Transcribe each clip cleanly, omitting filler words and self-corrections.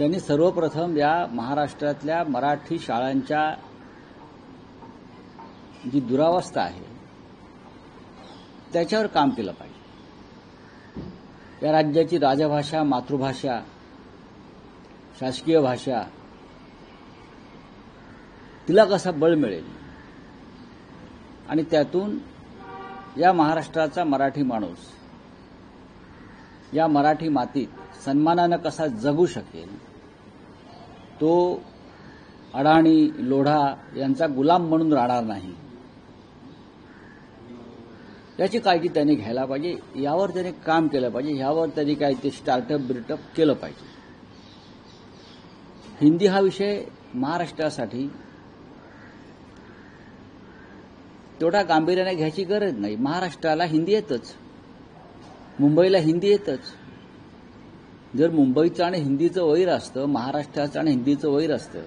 त्यांनी सर्वप्रथम या महाराष्ट्रातल्या मराठी शाळांच्या जी दुरावस्था आहे त्याच्यावर काम केलं पाहिजे। या राज्याची राजभाषा, मातृभाषा, शासकीय भाषा तिला कसा बळ मिळेल आणि त्यातून या महाराष्ट्राचा मराठी माणूस या मराठी मातीत सन्मानानं कसा जगू शकेल, तो अडाणी, लोढा यांचा गुलाम म्हणून राहणार नाही, याची काळजी त्यांनी घ्यायला पाहिजे। यावर त्यांनी काम केलं पाहिजे, यावर त्यांनी काय ते स्टार्टअप बिर्टअप केलं पाहिजे। हिंदी हा विषय महाराष्ट्रासाठी तेवढा गांभीर्याने घ्यायची गरज नाही। महाराष्ट्राला हिंदी येतच, मुंबईला हिंदी येतच। जर मुंबईचं आणि हिंदीचं वैर असतं, महाराष्ट्राचं आणि हिंदीचं वैर असतं,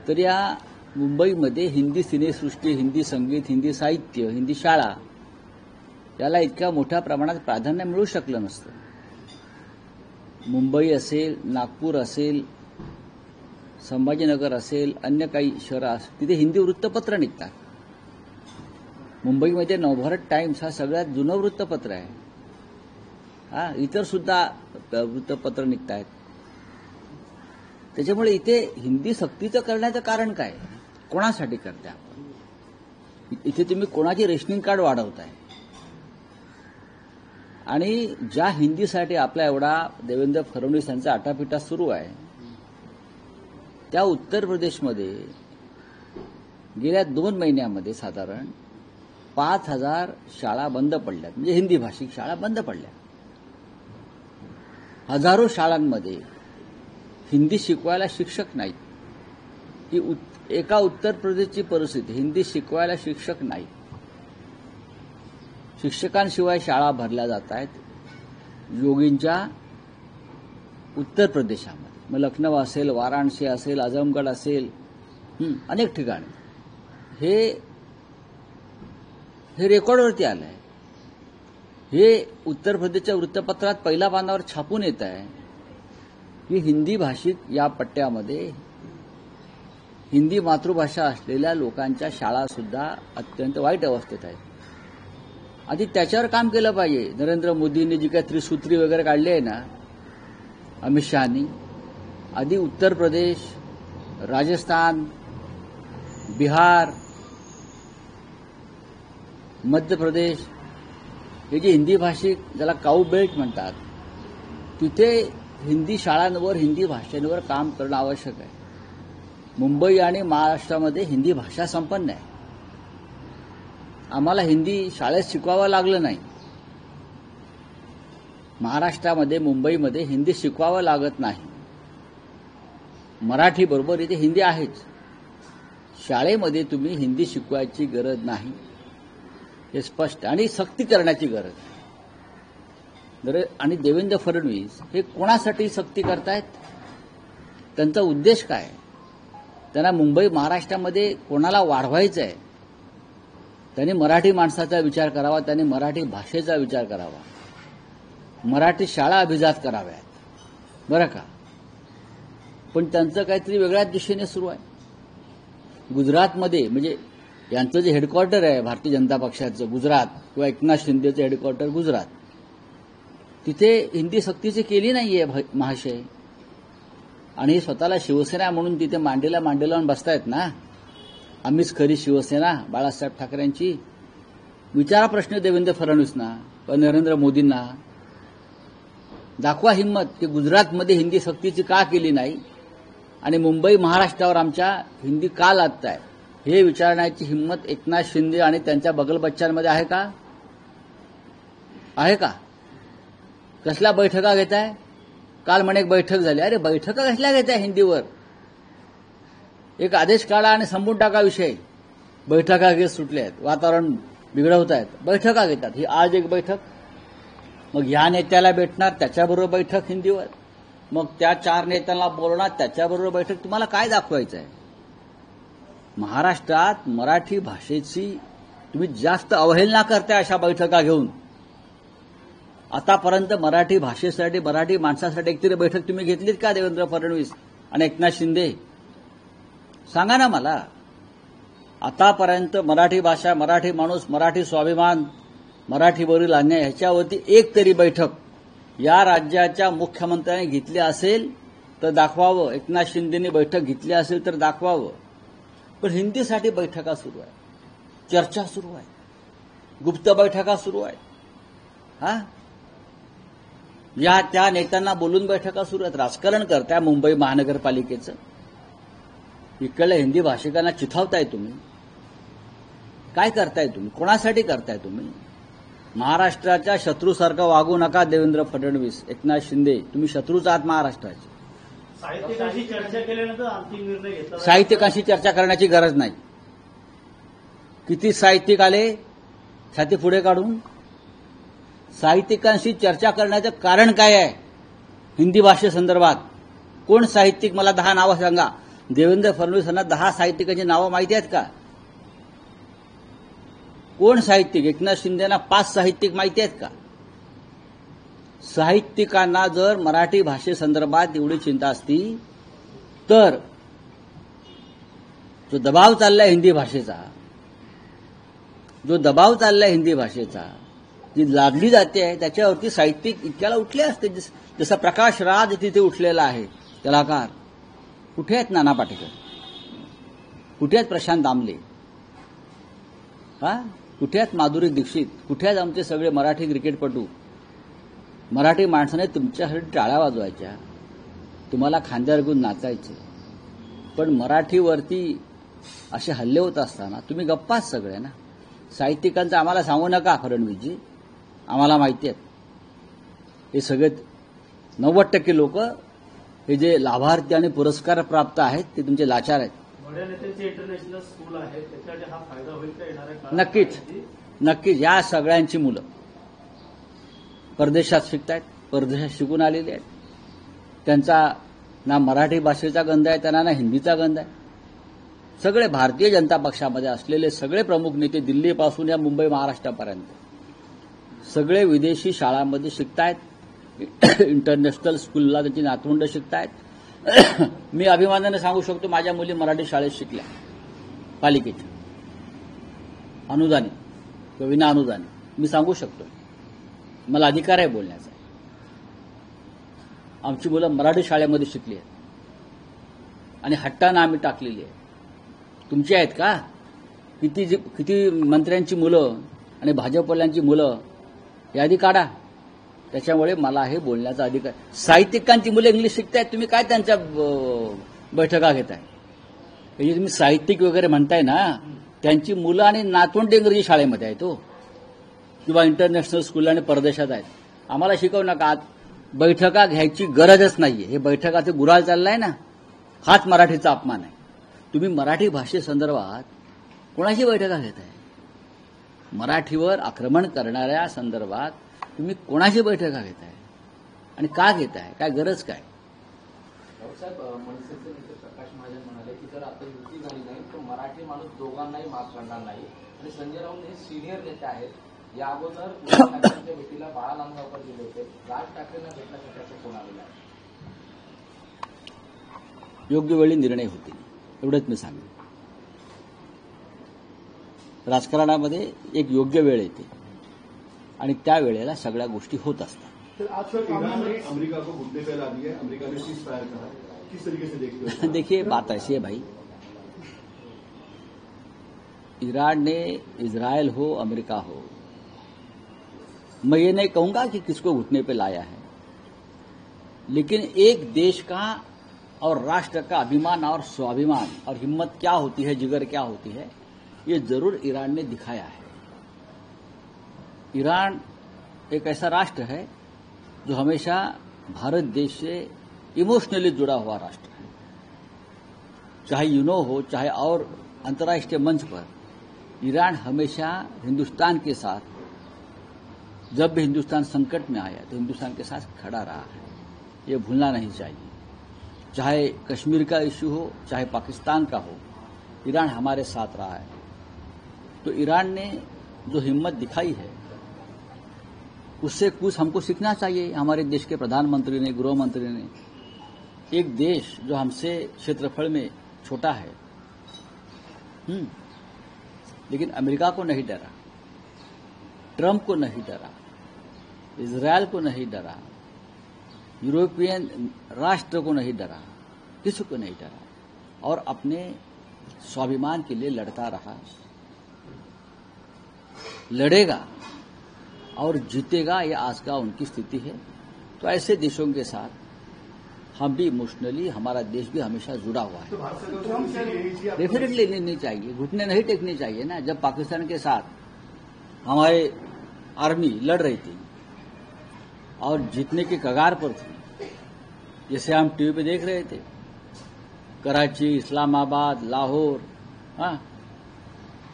तर या मुंबईमध्ये हिंदी सिनेसृष्टी, हिंदी संगीत, हिंदी साहित्य, हिंदी शाळा याला इतक्या मोठ्या प्रमाणात प्राधान्य मिळू शकलं नसतं। मुंबई असेल, नागपूर असेल, संभाजीनगर असेल, अन्य काही शहरं असतील, तिथे हिंदी वृत्तपत्र निघतात। मुंबईमध्ये नवभारत टाइम्स हा सगळ्यात जुनं वृत्तपत्र आहे। इतर सुद्धा वृत्तपत्र निघत आहेत। त्याच्यामुळे इथे हिंदी सक्तीचं करण्याचं कारण काय? कोणासाठी करताय आपण? इथे तुम्ही कोणाची रेशनिंग कार्ड वाढवताय? आणि ज्या हिंदीसाठी आपला एवढा देवेंद्र फडणवीस यांचा आटापिटा सुरू आहे, त्या उत्तर प्रदेशमध्ये गेल्या 2 महिन्यामध्ये साधारण 5,000 शाळा बंद पडल्या, म्हणजे हिंदी भाषिक शाळा बंद पडल्या। हजारो शाळांमध्ये हिंदी शिकवायला शिक्षक नाहीत। ही एका उत्तर प्रदेशची परिस्थिती, हिंदी शिकवायला शिक्षक नाही। शिक्षकांशिवाय शाळा भरल्या जात आहेत योगींच्या उत्तर प्रदेशामध्ये। मग लखनौ असेल, वाराणसी असेल, आझमगड असेल, अनेक ठिकाणी हे रेकॉर्डवरती आलं आहे। हे उत्तर प्रदेशच्या वृत्तपत्रात पहिल्या पानावर छापून येत आहे की हिंदी भाषिक या पट्ट्यामध्ये हिंदी मातृभाषा असलेल्या लोकांच्या शाळा सुद्धा अत्यंत वाईट अवस्थेत आहेत। आधी त्याच्यावर काम केलं पाहिजे। नरेंद्र मोदींनी जी काही त्रिसूत्री वगैरे काढली आहे ना, अमित शहानी, आधी उत्तर प्रदेश, राजस्थान, बिहार, मध्य प्रदेश हे जे हिंदी भाषिक, ज्याला काऊ बेल्ट म्हणतात, तिथे हिंदी शाळांवर, हिंदी भाषेवर काम करणं आवश्यक आहे। मुंबई आणि महाराष्ट्रामध्ये हिंदी भाषा संपन्न आहे। आम्हाला हिंदी शाळेत शिकवावं लागलं नाही। महाराष्ट्रामध्ये, मुंबईमध्ये हिंदी शिकवावं लागत नाही। मराठी बरोबर इथे हिंदी आहेच। शाळेमध्ये तुम्ही हिंदी शिकवायची गरज नाही, हे स्पष्ट आणि सक्ती करण्याची गरज आहे। आणि देवेंद्र फडणवीस हे कोणासाठी सक्ती करतायत? त्यांचा उद्देश काय? त्यांना मुंबई, महाराष्ट्रामध्ये कोणाला वाढवायचं आहे? त्यांनी मराठी माणसाचा विचार करावा, त्यांनी मराठी भाषेचा विचार करावा, मराठी शाळा अभिजात कराव्यात, बरं का? पण त्यांचं काहीतरी वेगळ्याच दिशेने सुरू आहे। गुजरातमध्ये, म्हणजे यांचं जे हेडक्वार्टर आहे भारतीय जनता पक्षाचं, गुजरात, किंवा एकनाथ शिंदेचं हेडक्वार्टर गुजरात, तिथे हिंदी सक्तीची केली नाहीये महाशय। आणि स्वतःला शिवसेना म्हणून तिथे मांडीला लावून बसतायत ना। आम्हीच खरी शिवसेना बाळासाहेब ठाकरेंची। विचारा प्रश्न देवेंद्र फडणवीसना व नरेंद्र मोदींना, दाखवा हिंमत की गुजरातमध्ये हिंदी सक्तीची का केली नाही आणि मुंबई, महाराष्ट्रावर आमच्या हिंदी का लादताय, हे विचारण्याची हिंमत एकनाथ शिंदे आणि त्यांच्या बगलबच्च्यांमध्ये आहे का? आहे का? कसल्या बैठका घेताय? काल म्हणे एक बैठक झाली। अरे बैठका कसल्या घेताय हिंदीवर? एक आदेश काढा आणि संपून टाका विषय। बैठका घेत सुटले आहेत, वातावरण बिघडवत आहेत, बैठका घेतात। ही आज एक बैठक, मग ह्या नेत्याला भेटणार, त्याच्याबरोबर बैठक हिंदीवर, मग त्या 4 नेत्यांना बोलणार, त्याच्याबरोबर बैठक। तुम्हाला काय दाखवायचं आहे? महाराष्ट्रात मराठी भाषेची तुम्ही जास्त अवहेलना करताय अशा बैठका घेऊन। आतापर्यंत मराठी भाषेसाठी, मराठी माणसासाठी एकतरी बैठक तुम्ही घेतलीत का देवेंद्र फडणवीस आणि एकनाथ शिंदे? सांगा ना मला. आतापर्यंत मराठी भाषा, मराठी माणूस, मराठी स्वाभिमान, मराठीवरील अन्याय ह्याच्यावरती एक तरी बैठक या राज्याच्या मुख्यमंत्र्यांनी घेतली असेल तर दाखवावं. एकनाथ शिंदेनी बैठक घेतली असेल तर दाखवावं. पण हिंदीसाठी बैठका सुरू आहे, चर्चा सुरू आहे, गुप्त बैठका सुरू आहेत. या त्या नेत्यांना बोलून बैठका सुरू आहेत. राजकारण करताय मुंबई महानगरपालिकेचं. इकडल्या हिंदी भाषिकांना चिथावताय तुम्ही. काय करताय तुम्ही? कोणासाठी करताय तुम्ही? महाराष्ट्राच्या शत्रूसारखं वागू नका देवेंद्र फडणवीस, एकनाथ शिंदे. तुम्ही शत्रूच आहात महाराष्ट्राचे. साहित्यिकांशी चर्चा केल्यानंतर अंतिम निर्णय घेतला. साहित्यिकांशी चर्चा करण्याची गरज नाही. किती साहित्यिक आले छाती पुढे काढून? साहित्यिकांशी चर्चा करण्याचं कारण काय आहे? हिंदी भाषेसंदर्भात कोण साहित्यिक? मला 10 नावं सांगा. देवेंद्र फडणवीस यांना 10 साहित्यिकांची नावं माहिती आहेत का? कोण साहित्यिक? एकनाथ शिंदेना 5 साहित्यिक माहिती आहेत का? साहित्यिकांना जर मराठी भाषेसंदर्भात एवढी चिंता असती तर जो दबाव चाललाय हिंदी भाषेचा, हिंदी भाषेचा, जी लादली जाते आहे त्याच्यावरती साहित्यिक इतक्याला उठले असते. जसा प्रकाश राज तिथे उठलेला आहे कलाकार. कुठे आहेत नाना पाटेकर? कुठे आहेत प्रशांत दामले? कुठे आहेत माधुरी दीक्षित? कुठे आहेत आमचे सगळे मराठी क्रिकेटपटू? मराठी माणसाने तुमच्यासाठी टाळ्या वाजवायच्या, तुम्हाला खांद्यावर घेऊन नाचायचे. पण मराठीवरती असे हल्ले होत असताना तुम्ही गप्पाच सगळे ना. साहित्यिकांचं आम्हाला सांगू नका फडणवीसजी, आम्हाला माहिती आहेत. हे सगळे 90% लोक हे जे लाभार्थी आणि पुरस्कार प्राप्त आहेत ते तुमचे लाचार आहेत. इंटरनॅशनल स्कूल आहे, त्याच्यासाठी हा फायदा होईल का येणाऱ्या काळात? नक्कीच. या सगळ्यांची मुलं परदेशात शिकतायत, परदेशात शिकून आलेली आहेत. त्यांचा ना मराठी भाषेचा गंध आहे, त्यांना ना हिंदीचा गंध आहे. सगळे भारतीय जनता पक्षामध्ये असलेले सगळे प्रमुख नेते दिल्लीपासून या मुंबई महाराष्ट्रापर्यंत सगळे विदेशी शाळांमध्ये शिकतायत. इंटरनॅशनल स्कूलला त्यांची नातवंड शिकतायत. मी अभिमानाने सांगू शकतो माझ्या मुली मराठी शाळेत शिकल्या, पालिकेच्या, अनुदानी किंवा विना अनुदानी. मी सांगू शकतो, मला अधिकार आहे बोलण्याचा. आमची मुलं मराठी शाळेमध्ये शिकली आहेत आणि हट्टानं आम्ही टाकलेली आहे. तुमची आहेत का? किती मंत्र्यांची मुलं आणि भाजपवाल्यांची मुलं यादी काढा. त्याच्यामुळे मला हे बोलण्याचा अधिकार. साहित्यिकांची मुलं इंग्लिश शिकतायत, तुम्ही काय त्यांच्या बैठका घेताय? म्हणजे तुम्ही साहित्यिक वगैरे म्हणताय ना, त्यांची मुलं आणि नातवंड इंग्रजी शाळेमध्ये आहेत हो, किंवा इंटरनॅशनल स्कूल आणि परदेशात आहेत. आम्हाला शिकवू नका. बैठका घ्यायची गरजच नाहीये. हे बैठकाचे गुराळ चाललाय ना, हाच मराठीचा अपमान आहे. तुम्ही मराठी भाषेसंदर्भात कोणाशी बैठका घेताय? मराठीवर आक्रमण करणाऱ्या संदर्भात तुम्ही कोणाशी बैठका घेताय आणि का घेताय? काय गरज काय? साहेब, मनसेचे नेते प्रकाश महाजन म्हणाले की जर आता युती झाली नाही तर मराठी माणूस दोघांनाही माफ करणार नाही. आणि संजय राऊत हे सिनियर नेते आहेत. या अगोदर ठाकरेंच्या भेटीला बाळा लांबगावकर गेले होते. राज ठाकरेंना भेटण्यासाठी असं कोण आलेलं आहे? योग्य वेळी निर्णय होतील एवढंच मी सांगेन. राजकारणामध्ये एक योग्य वेळ येते आणि त्या वेळेला सगळ्या गोष्टी होत असतात. अमेरिका को घुटने पे ला दिया, अमेरिका ने सीज फायर करा, किस तरीके से देखते हो? देखिए, बात ऐसी है भाई, ईरान ने, इजराइल हो, अमेरिका हो, मैं ये नहीं कहूंगा कि किसको घुटने पे लाया है, लेकिन एक देश का और राष्ट्र का अभिमान और स्वाभिमान और हिम्मत क्या होती है, जिगर क्या होती है, ये जरूर ईरान ने दिखाया है. ईरान एक ऐसा राष्ट्र है जो हमेशा भारत देश से इमोशनली जुड़ा हुआ राष्ट्र है. चाहे यूनो हो, चाहे और अंतर्राष्ट्रीय मंच पर ईरान हमेशा हिंदुस्तान के साथ, जब भी हिंदुस्तान संकट में आया तो हिंदुस्तान के साथ खड़ा रहा है. ये भूलना नहीं चाहिए. चाहे कश्मीर का इश्यू हो, चाहे पाकिस्तान का हो, ईरान हमारे साथ रहा है. तो ईरान ने जो हिम्मत दिखाई है उससे कुछ हमको सीखना चाहिए। हमारे देश के प्रधानमंत्री ने, गृह मंत्री ने, एक देश जो हमसे क्षेत्रफल में छोटा है, लेकिन अमेरिका को नहीं डरा, ट्रंप को नहीं डरा, इजरायल को नहीं डरा, यूरोपियन राष्ट्र को नहीं डरा, किसी को नहीं डरा और अपने स्वाभिमान के लिए लड़ता रहा, लड़ेगा और जीतेगा। ये आज का उनकी स्थिति है। तो ऐसे देशों के साथ हम भी इमोशनली, हमारा देश भी हमेशा जुड़ा हुआ है। तो भारत सरकार यही चीज आपको- डेफिनेटली लेनी चाहिए, घुटने नहीं टेकने चाहिए ना। जब पाकिस्तान के साथ हमारे आर्मी लड़ रही थी और जीतने के कगार पर थी, जैसे हम टीवी पे देख रहे थे, कराची, इस्लामाबाद, लाहौर, हाँ,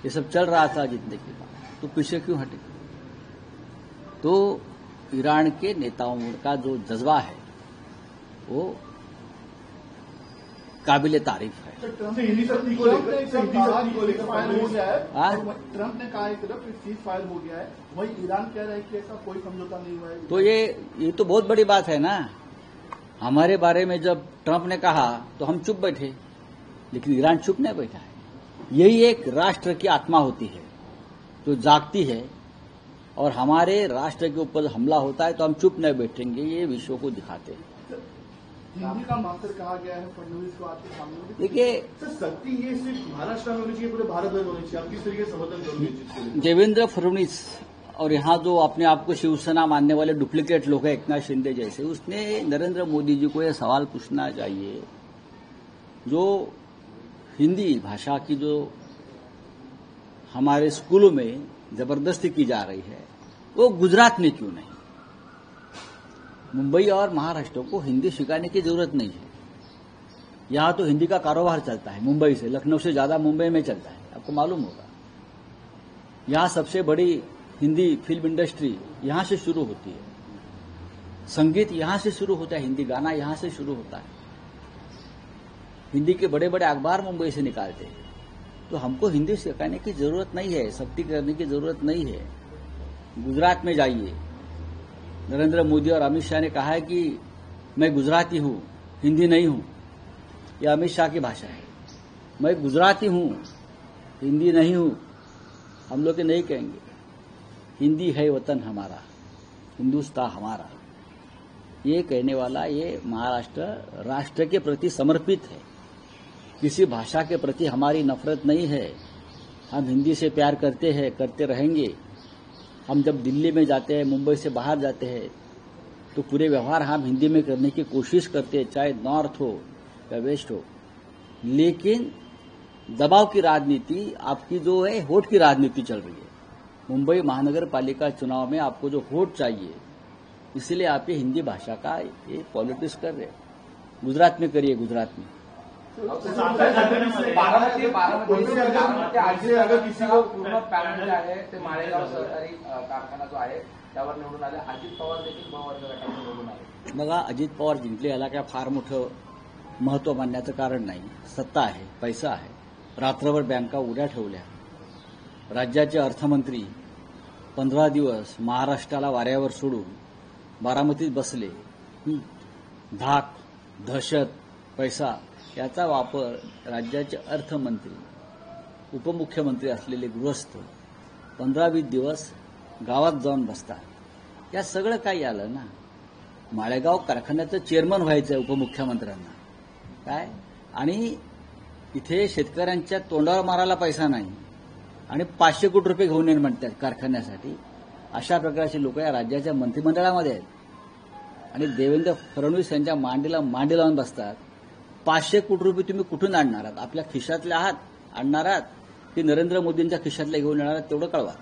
ये सब चल रहा था जीतने के बाद, तो पीछे क्यों हटे? तो ईरान के नेताओं का जो जज्बा है वो काबिले तारीफ है। ट्रंप ने हिंदी शक्ति को लेकर फायर हो गया है हाँ? और ट्रंप ने कहा एक तरफ सीज फायर हो गया है, वही ईरान कह रहा है कि ऐसा कोई समझौता नहीं हुआ है। तो ये तो बहुत बड़ी बात है ना। हमारे बारे में जब ट्रंप ने कहा तो हम चुप बैठे, लेकिन ईरान चुप नहीं बैठा है। यही एक राष्ट्र की आत्मा होती है जो जागती है, और हमारे राष्ट्र के ऊपर हमला होता है तो हम चुप नहीं बैठेंगे, ये विश्व को दिखाते हैं। हिंदी का मास्टर कहा गया है फडणवीस को आपके सामने। देखिए, सर शक्ति ये सिर्फ महाराष्ट्र में होनी चाहिए, पूरे भारत में होनी चाहिए, आप किस तरीके से समर्थन करोगे इस चीज के लिए? देवेंद्र फडणवीस और यहाँ जो अपने आप को शिवसेना मानने वाले डुप्लीकेट लोग हैं, एकनाथ शिंदे जैसे, उसने नरेंद्र मोदी जी को यह सवाल पूछना चाहिए, जो हिंदी भाषा की जो हमारे स्कूलों में जबरदस्ती की जा रही है, वो गुजरात में क्यों नहीं? मुंबई और महाराष्ट्र को हिंदी सिखाने की जरूरत नहीं है। यहां तो हिंदी का कारोबार चलता है, मुंबई से, लखनऊ से ज्यादा मुंबई में चलता है, आपको मालूम होगा। यहां सबसे बड़ी हिंदी फिल्म इंडस्ट्री यहां से शुरू होती है, संगीत यहां से शुरू होता है, हिंदी गाना यहां से शुरू होता है, हिंदी के बड़े बड़े अखबार मुंबई से निकालते हैं। तो हमको हिंदी सिखाने की जरूरत नहीं है, सख्ती करने की जरूरत नहीं है। गुजरात में जाइए, नरेंद्र मोदी और अमित शाह ने कहा है कि मैं गुजराती हूं, हिंदी नहीं हूं। यह अमित शाह की भाषा है। मैं गुजराती हूं, हिंदी नहीं हूं, हम लोग नहीं कहेंगे। हिंदी है वतन हमारा, हिंदुस्तान हमारा, ये कहने वाला ये महाराष्ट्र राष्ट्र के प्रति समर्पित है। किसी भाषा के प्रति हमारी नफरत नहीं है। हम हिंदी से प्यार करते हैं, करते रहेंगे। हम जब दिल्ली में जाते हैं, मुंबई से बाहर जाते हैं, तो पूरे व्यवहार हम हिंदी में करने की कोशिश करते हैं, चाहे नॉर्थ हो या वेस्ट हो। लेकिन दबाव की राजनीति आपकी जो है, वोट की राजनीति चल रही है। मुंबई महानगर पालिका चुनाव में आपको जो वोट चाहिए, इसलिए आप ये हिंदी भाषा का ये पॉलिटिक्स कर रहे हैं। गुजरात में करिए, गुजरात में। बारामती अगर किसी को पूर्ण पॅनल जे आहे ते माळेगाव सहकारी कारखाना जो आहे त्यावर निवडून आले. अजित पवार देखील ब वर्ग गटातून निवडून आले. बघा, अजित पवार जिंकले याला काय फार मोठं महत्व मानण्याचं कारण नाही. सत्ता आहे, पैसा आहे, रात्रभर बँका उड्या ठेवल्या, राज्याचे अर्थमंत्री 15 दिवस महाराष्ट्राला वाऱ्यावर सोडून बारामतीत बसले. धाक, दहशत, पैसा याचा वापर राज्याचे अर्थमंत्री, उपमुख्यमंत्री असलेले गृहस्थ 15-20 दिवस गावात जाऊन बसतात. या सगळं काही आलं ना. माळेगाव कारखान्याचं चेअरमन व्हायचं उपमुख्यमंत्र्यांना काय, आणि इथे शेतकऱ्यांच्या तोंडावर मारायला पैसा नाही आणि 500 कोटी रुपये घेऊन येईल म्हणतात कारखान्यासाठी. अशा प्रकारचे लोक या राज्याच्या मंत्रिमंडळामध्ये आहेत आणि देवेंद्र फडणवीस यांच्या मांडीला मांडी लावून बसतात. 500 कोटी रुपये तुम्ही कुठून आणणार आहात? आपल्या खिशातले आहात आणणार आहात की नरेंद्र मोदींच्या खिशातले घेऊन येणार आहात? तेवढं कळवा.